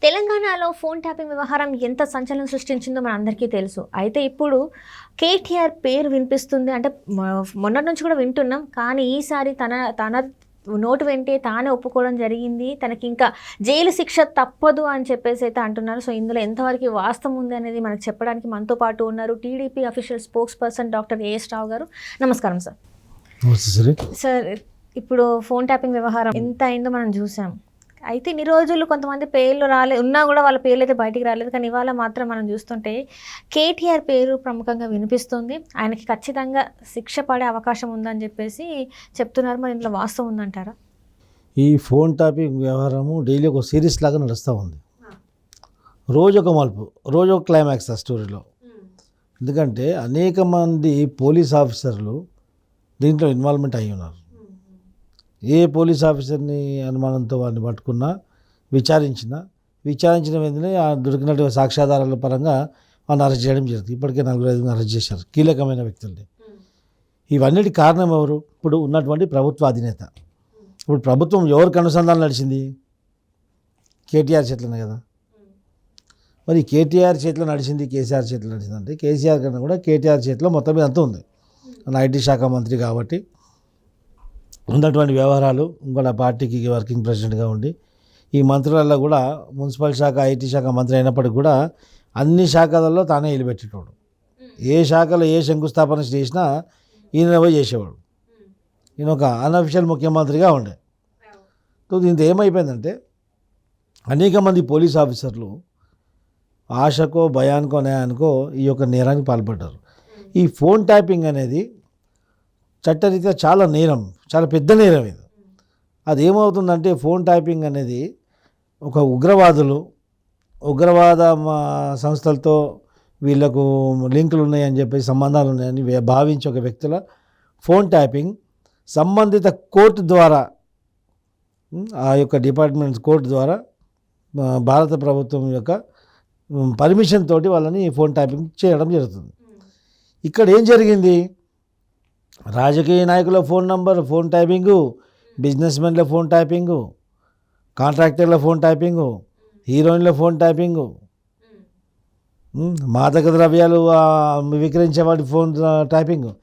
తెలంగాణలో phone tapping వ్యవహారం ఎంత సంచలనం సృష్టించిందో మనందరికీ తెలుసు. అయితే ఇప్పుడు కేటీఆర్ పేరు వినిపిస్తుంది. అంటే మొన్నటి నుంచి కూడా వింటున్నాం. కానీ ఈసారి తన నోటు వెంటే తానే ఒప్పుకోవడం జరిగింది. తనకి ఇంకా జైలు శిక్ష తప్పదు అని చెప్పేసి అయితే అంటున్నారు. సో ఇందులో ఎంతవరకు వాస్తవం ఉంది అనేది మనకు చెప్పడానికి మనతో పాటు ఉన్నారు TDP official spokesperson doctor A S Rao గారు. నమస్కారం సార్. సార్, ఇప్పుడు ఫోన్ ట్యాపింగ్ వ్యవహారం ఎంత అయిందో మనం చూసాం. అయితే ఇన్ని రోజులు కొంతమంది పేర్లు ఉన్నా కూడా వాళ్ళ పేర్లు అయితే బయటికి రాలేదు. కానీ ఇవాళ మాత్రం మనం చూస్తుంటే కేటీఆర్ పేరు ప్రముఖంగా వినిపిస్తుంది. ఆయనకి ఖచ్చితంగా శిక్ష పడే అవకాశం ఉందని చెప్పేసి చెప్తున్నారు. మరి ఇందులో వాస్తవం ఉందంటారా? ఈ ఫోన్ ట్యాపింగ్ వ్యవహారము డైలీ ఒక సిరీస్ లాగా నడుస్తూ ఉంది. రోజు ఒక మలుపు, రోజు ఒక క్లైమాక్స్ ఆ స్టోరీలో. ఎందుకంటే అనేక మంది పోలీస్ ఆఫీసర్లు దీంట్లో ఇన్వాల్వ్మెంట్ అయ్యి ఉన్నారు. ఏ పోలీస్ ఆఫీసర్ని అనుమానంతో వాడిని పట్టుకున్నా విచారించిన వెంటనే దొరికినటువంటి సాక్ష్యాధారాల పరంగా వాళ్ళని అరెస్ట్ చేయడం జరుగుతుంది. ఇప్పటికే 4-5 అరెస్ట్ చేశారు కీలకమైన వ్యక్తుల్ని. ఇవన్నిటి కారణం ఎవరు? ఇప్పుడు ఉన్నటువంటి ప్రభుత్వ అధినేత. ఇప్పుడు ప్రభుత్వం ఎవరికి అనుసంధానం నడిచింది? కేటీఆర్ చేతిలోనే కదా. మరి కేటీఆర్ చేతిలో నడిచింది, కేసీఆర్ చేతిలో నడిచింది అంటే కేసీఆర్ కన్నా కూడా కేటీఆర్ చేతిలో మొత్తం మీద అంతా ఉంది. ఐటీ శాఖ మంత్రి కాబట్టి ఉన్నటువంటి వ్యవహారాలు ఇంకొక పార్టీకి వర్కింగ్ ప్రెసిడెంట్గా ఉండి ఈ మంత్రులలో కూడా మున్సిపల్ శాఖ, ఐటీ శాఖ మంత్రి అయినప్పటికీ కూడా అన్ని శాఖలలో తానే నిలబెట్టేటోడు. ఏ శాఖలో ఏ శంకుస్థాపన చేసినా ఈయన పోయి చేసేవాడు. ఈయన ఒక అన్అఫిషియల్ ముఖ్యమంత్రిగా ఉండే. సో దీంతో ఏమైపోయిందంటే అనేక మంది పోలీస్ ఆఫీసర్లు ఆశకో, భయానికో, న్యాయానికో ఈ యొక్క నేరానికి పాల్పడ్డారు. ఈ ఫోన్ ట్యాపింగ్ అనేది చట్టరీత్యా చాలా నేరం, చాలా పెద్ద నేరం ఇది. అది ఏమవుతుందంటే ఫోన్ ట్యాపింగ్ అనేది ఒక ఉగ్రవాద సంస్థలతో వీళ్ళకు లింకులు ఉన్నాయని చెప్పేసి, సంబంధాలు ఉన్నాయని భావించి ఒక వ్యక్తుల ఫోన్ ట్యాపింగ్ సంబంధిత కోర్టు ద్వారా, ఆ యొక్క డిపార్ట్మెంట్ కోర్టు ద్వారా భారత ప్రభుత్వం యొక్క పర్మిషన్ తోటి వాళ్ళని ఫోన్ ట్యాపింగ్ చేయడం జరుగుతుంది. ఇక్కడ ఏం జరిగింది? రాజకీయ నాయకుల phone number phone tapping, business మెన్ల ఫోన్ ట్యాపింగు, కాంట్రాక్టర్ల ఫోన్ ట్యాపింగు, హీరోయిన్ల ఫోన్ ట్యాపింగు, మాదక ద్రవ్యాలు విక్రయించే వాటి ఫోన్ ట్యాపింగు,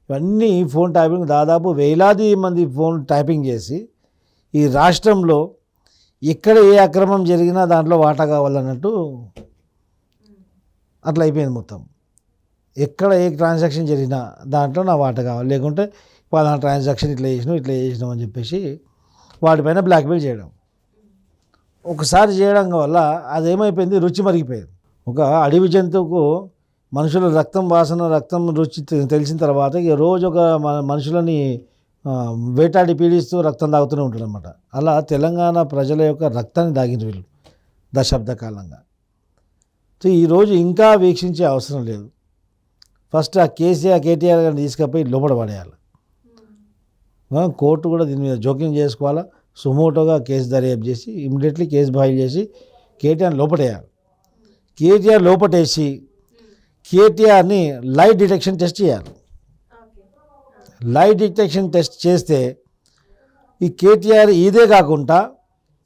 ఇవన్నీ ఫోన్ ట్యాపింగ్ దాదాపు వేలాది మంది ఫోన్ ట్యాపింగ్ చేసి ఈ రాష్ట్రంలో ఎక్కడ ఏ అక్రమం జరిగినా దాంట్లో వాటా కావాలన్నట్టు అట్లా అయిపోయింది మొత్తం. ఎక్కడ ఏ ట్రాన్సాక్షన్ జరిగినా దాంట్లో నా వాటా కావాలి, లేకుంటే వాళ్ళ ట్రాన్సాక్షన్ ఇట్లా చేసినాం అని చెప్పేసి వాటిపైన బ్లాక్మెయిల్ చేయడం. ఒకసారి చేయడం వల్ల అదేమైపోయింది, రుచి మరిగిపోయింది. ఒక అడవి జంతువుకు మనుషుల రక్తం రుచి తెలిసిన తర్వాత ఇక రోజు ఒక మనుషులని వేటాడి పీడిస్తూ రక్తం తాగుతూనే ఉంటాడు అనమాట. అలా తెలంగాణ ప్రజల యొక్క రక్తాన్ని దాగిన వీళ్ళు దశాబ్ద కాలంగా. సో ఈరోజు ఇంకా వీక్షించే అవసరం లేదు. ఫస్ట్ ఆ కేటీఆర్ గారిని తీసుకుపోయి లోపల పడేయాలి. కోర్టు కూడా దీని మీద జోక్యం చేసుకోవాలా. సుమోటోగా కేసు దర్యాప్తు చేసి ఇమ్మీడియట్లీ కేసు ఫైల్ చేసి కేటీఆర్ లోపటేయాలి. కేటీఆర్ లోపటేసి కేటీఆర్ని లై డిటెక్షన్ టెస్ట్ చేయాలి. లై డిటెక్షన్ టెస్ట్ చేస్తే ఈ కేటీఆర్ ఇదే కాకుండా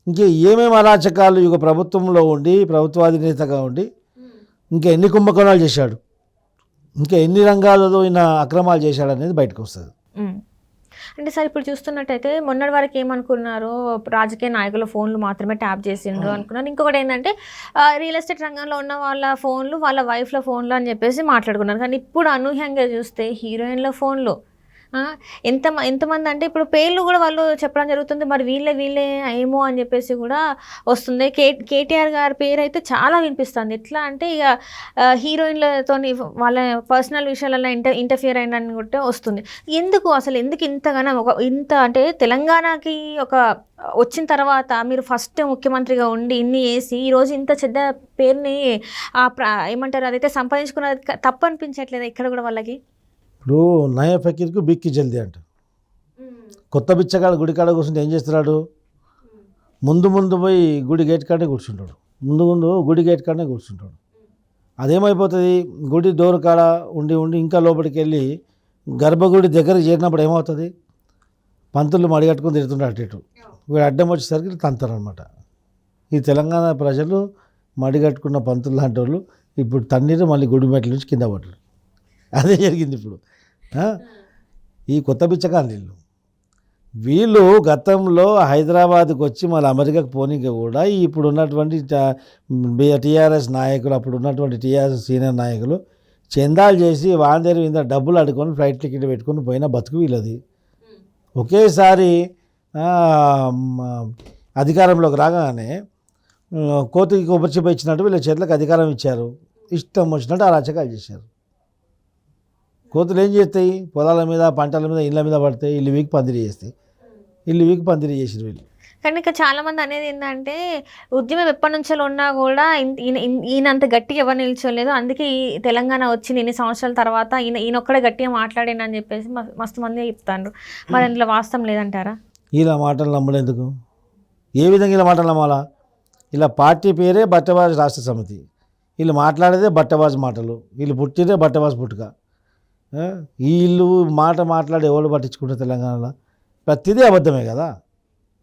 ఇంకే ఏమేమి అరాచకాలు ఈ ప్రభుత్వంలో ఉండి, ప్రభుత్వాధినేతగా ఉండి ఇంకా ఎన్ని కుంభకోణాలు చేశాడు, ఇంకా ఎన్ని రంగాలలో ఈయన అక్రమాలు చేశాడు అనేది బయటకు వస్తుంది. అంటే సార్, ఇప్పుడు చూస్తున్నట్టయితే మొన్నటి వరకు ఏమనుకున్నారు, రాజకీయ నాయకుల ఫోన్లు మాత్రమే ట్యాప్ చేసిండ్రు అనుకున్నారు. ఇంకొకటి ఏంటంటే రియల్ ఎస్టేట్ రంగంలో ఉన్న వాళ్ళ ఫోన్లు, వాళ్ళ వైఫ్ల ఫోన్లు అని చెప్పేసి మాట్లాడుకున్నారు. కానీ ఇప్పుడు అనూహ్యంగా చూస్తే హీరోయిన్ల ఫోన్లు ఎంతమంది అంటే ఇప్పుడు పేర్లు కూడా వాళ్ళు చెప్పడం జరుగుతుంది. మరి వీళ్ళే ఏమో అని చెప్పేసి కూడా వస్తుంది. కేటీఆర్ గారి పేరు అయితే చాలా వినిపిస్తుంది. ఎట్లా అంటే ఇక హీరోయిన్లతో వాళ్ళ పర్సనల్ విషయాలలో ఇంటర్ఫియర్ అయినని కూడా వస్తుంది. ఎందుకు ఇంతగానో ఇంత అంటే తెలంగాణకి వచ్చిన తర్వాత మీరు ఫస్ట్ ముఖ్యమంత్రిగా ఉండి ఇన్ని వేసి ఈరోజు ఇంత చెడ్డ పేరుని ఏమంటారు అదైతే సంపాదించుకున్నది తప్పు అనిపించట్లేదు ఇక్కడ కూడా వాళ్ళకి? ఇప్పుడు నయ ఫకీర్కు బిక్కి జల్దీ అంట. కొత్త బిచ్చగాడు గుడి కాడ కూర్చుంటే ఏం చేస్తున్నాడు? ముందు పోయి గుడి గేట్ కాడనే కూర్చుంటాడు. గుడి గేట్ కాడనే కూర్చుంటాడు. అదేమైపోతుంది, గుడి డోర్ కాడ ఉండి ఇంకా లోపలికి వెళ్ళి గర్భగుడి దగ్గరికి చేరినప్పుడు ఏమవుతుంది, పంతులు మడిగట్టుకుని తిరుగుతుంటాడు అటు ఇటు. వీడు అడ్డం వచ్చేసరికి తంతారనమాట. ఈ తెలంగాణ ప్రజలు మడిగట్టుకున్న పంతులు లాంటి వాళ్ళు ఇప్పుడు తన్నీరు మళ్ళీ గుడిమెట్ల నుంచి కింద పడ్డారు. అదే జరిగింది ఇప్పుడు. ఈ కొత్త బిచ్చగాళ్ళు వీళ్ళు గతంలో హైదరాబాద్కి వచ్చి మళ్ళీ అమెరికాకు పోనీకి కూడా ఇప్పుడు ఉన్నటువంటి టీఆర్ఎస్ నాయకులు, అప్పుడు ఉన్నటువంటి టీఆర్ఎస్ సీనియర్ నాయకులు చందాలు చేసి వాందేరు మీద డబ్బులు అడుకొని ఫ్లైట్ టికెట్ పెట్టుకొని పోయిన బతుకు వీళ్ళది. ఒకేసారి అధికారంలోకి రాగానే కోతికి కొబ్బరి చెప్ప ఇచ్చినట్టు వీళ్ళ చేతులకు అధికారం ఇచ్చారు. ఇష్టం వచ్చినట్టు ఆ రచకాలు చేశారు. కోతులు ఏం చేస్తాయి? పొలాల మీద, పంటల మీద, ఇళ్ళ మీద పడతాయి. ఇల్లు వీకి పందిరి చేస్తాయి. ఇల్లు వీకి పందిరి చేసారు వీళ్ళు. కానీ ఇక చాలా మంది అనేది ఏంటంటే ఉద్యమం ఎప్పటి నుంచో ఉన్నా కూడా ఈయనంత గట్టిగా ఎవరు నిల్చోలేదు, అందుకే ఈ తెలంగాణ వచ్చింది ఇన్ని సంవత్సరాల తర్వాత ఈయనొక్కడే గట్టిగా మాట్లాడానని చెప్పేసి మస్తు మంది చెప్తాండ్రు. మరి అందులో వాస్తవం లేదంటారా? ఇలా మాటలు నమ్మలేందుకు? ఏ విధంగా ఇలా మాటలు నమ్మాలా? ఇలా పార్టీ పేరే బట్టబాజ్ రాష్ట్ర సమితి, వీళ్ళు మాట్లాడేదే బట్టబాజ్ మాటలు, వీళ్ళు పుట్టిదే బట్టబాజ్ పుట్టుక. వీళ్ళు మాట్లాడి ఎవరు పట్టించుకుంటారు? తెలంగాణలో ప్రతిదీ అబద్ధమే కదా.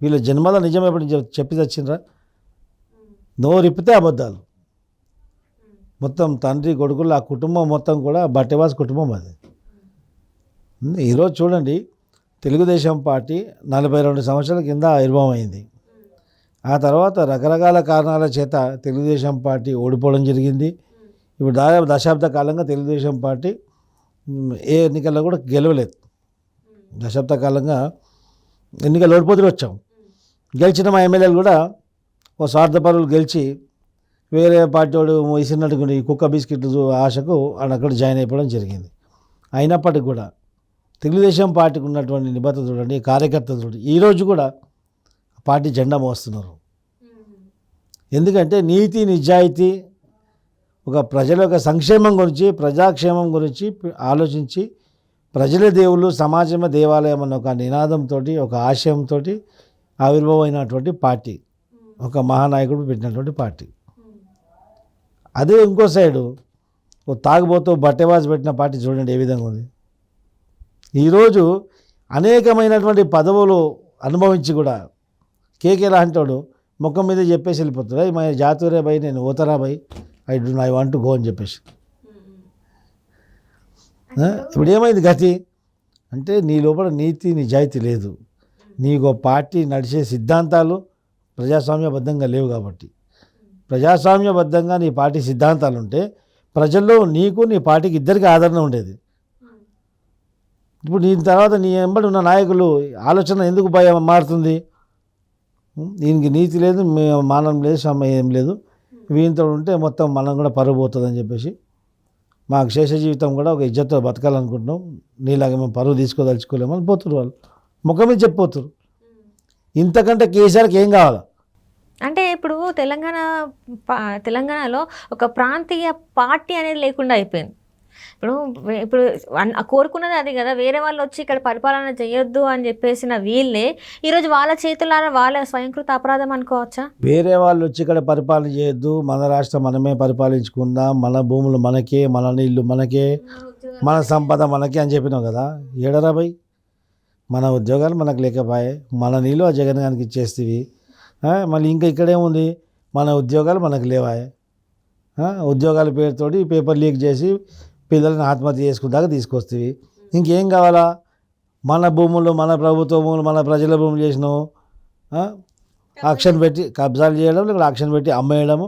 వీళ్ళ జన్మలో నిజం ఎప్పుడు చెప్పి తెచ్చిండ్రా? నోరిప్పితే అబద్ధాలు. మొత్తం తండ్రి కొడుకులు ఆ కుటుంబం మొత్తం కూడా బట్టబాజ్ కుటుంబం అది. ఈరోజు చూడండి, తెలుగుదేశం పార్టీ 42 సంవత్సరాల కింద ఆవిర్భావం అయింది. ఆ తర్వాత రకరకాల కారణాల చేత తెలుగుదేశం పార్టీ ఓడిపోవడం జరిగింది. ఇప్పుడు దాదాపు దశాబ్ద కాలంగా తెలుగుదేశం పార్టీ ఏ ఎన్నికల్లో కూడా గెలవలేదు. దశాబ్ద కాలంగా ఎన్నికలు ఓడిపోతూ వచ్చాం. గెలిచిన మా ఎమ్మెల్యేలు కూడా ఓ స్వార్థపరులు గెలిచి వేరే పార్టీ వాడు ఇసినట్టు ఈ కుక్క బిస్కెట్లు ఆశకు అక్కడ జాయిన్ అయిపోవడం జరిగింది. అయినప్పటికీ కూడా తెలుగుదేశం పార్టీకి ఉన్నటువంటి నిబద్ధత చూడండి, కార్యకర్తలు చూడండి, ఈరోజు కూడా పార్టీ జెండా మోస్తున్నారు. ఎందుకంటే నీతి నిజాయితీ, ఒక ప్రజల యొక్క సంక్షేమం గురించి, ప్రజాక్షేమం గురించి ఆలోచించి ప్రజల దేవుళ్ళు సమాజమే దేవాలయం అన్న ఒక నినాదంతో, ఒక ఆశయంతో ఆవిర్భవమైనటువంటి పార్టీ, ఒక మహానాయకుడు పెట్టినటువంటి పార్టీ. అదే ఇంకో సైడు ఓ తాగుబోతూ బట్టెవాజు పెట్టిన పార్టీ చూడండి ఏ విధంగా ఉంది. ఈరోజు అనేకమైనటువంటి పదవులు అనుభవించి కూడా కేకే లాంటోడు ముఖం మీద చెప్పేసి వెళ్ళిపోతాడు, మా జాతూరే భయ్, నేను ఓతరా భయ్, ఐ వాంట్ టు గో అని చెప్పేసి. ఇప్పుడు ఏమైంది గతి అంటే, నీ లోపల నీతి నిజాయితీ లేదు, నీకు పార్టీ నడిచే సిద్ధాంతాలు ప్రజాస్వామ్యబద్ధంగా లేవు. కాబట్టి ప్రజాస్వామ్యబద్ధంగా నీ పార్టీ సిద్ధాంతాలు ఉంటే ప్రజల్లో నీకు నీ పార్టీకి ఇద్దరికి ఆదరణ ఉండేది. ఇప్పుడు దీని తర్వాత నీ వెంబడి ఉన్న నాయకులు ఆలోచన ఎందుకు భయం మారుతుంది? దీనికి నీతి లేదు, మానం లేదు, సమయం లేదు, వీంతో ఉంటే మొత్తం మనం కూడా పరుగు పోతుందని చెప్పేసి మాకు శేష జీవితం కూడా ఒక ఇజ్జత్తో బతకాలనుకుంటున్నాం, నీలాగా మేము పరువు తీసుకోదలుచుకోలేము అని పోతున్నారు. వాళ్ళు ముఖం మీద చెప్పిపోతున్నారు. ఇంతకంటే కేసీఆర్కి ఏం కావాలా? అంటే ఇప్పుడు తెలంగాణలో ఒక ప్రాంతీయ పార్టీ అనేది లేకుండా అయిపోయింది. ఇప్పుడు కోరుకున్నది అది కదా, వేరే వాళ్ళు వచ్చి ఇక్కడ పరిపాలన చేయొద్దు అని చెప్పేసిన వీళ్ళే ఈరోజు వాళ్ళ చేతులారా వాళ్ళ స్వయంకృత అపరాధం అనుకోవచ్చా? వేరే వాళ్ళు వచ్చి ఇక్కడ పరిపాలన చేయొద్దు, మన రాష్ట్రం మనమే పరిపాలించుకుందాం, మన భూములు మనకే, మన నీళ్ళు మనకే, మన సంపద మనకే అని చెప్పినావు కదా. ఏడరా భయ్, మన ఉద్యోగాలు మనకు లేకపోయే, మన నీళ్ళు ఆ జగన్ గారికి ఇచ్చేస్తేవి, మళ్ళీ ఇంకా ఇక్కడేముంది, మన ఉద్యోగాలు మనకు లేవాయే, ఉద్యోగాల పేరుతోటి పేపర్ లీక్ చేసి పిల్లల్ని ఆత్మహత్య చేసుకుందాకా తీసుకొస్తేవి. ఇంకేం కావాలా? మన భూములు, మన ప్రభుత్వ భూములు, మన ప్రజల భూములు చేసినావు, ఆక్షన్ పెట్టి కబ్జాలు చేయడం, ఇక్కడ ఆక్షన్ పెట్టి అమ్మేయడము,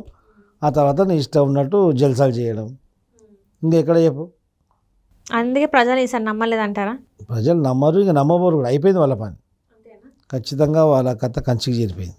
ఆ తర్వాత నీ ఇష్టం ఉన్నట్టు జల్సాలు చేయడం. ఇంకెక్కడ చెప్పు? అందుకే ప్రజలు ఈసారి నమ్మలేదంటారా? ప్రజలు నమ్మరు, ఇక నమ్మబోరు కూడా. అయిపోయింది వాళ్ళ పని. ఖచ్చితంగా వాళ్ళ కథ కంచికి చేరిపోయింది.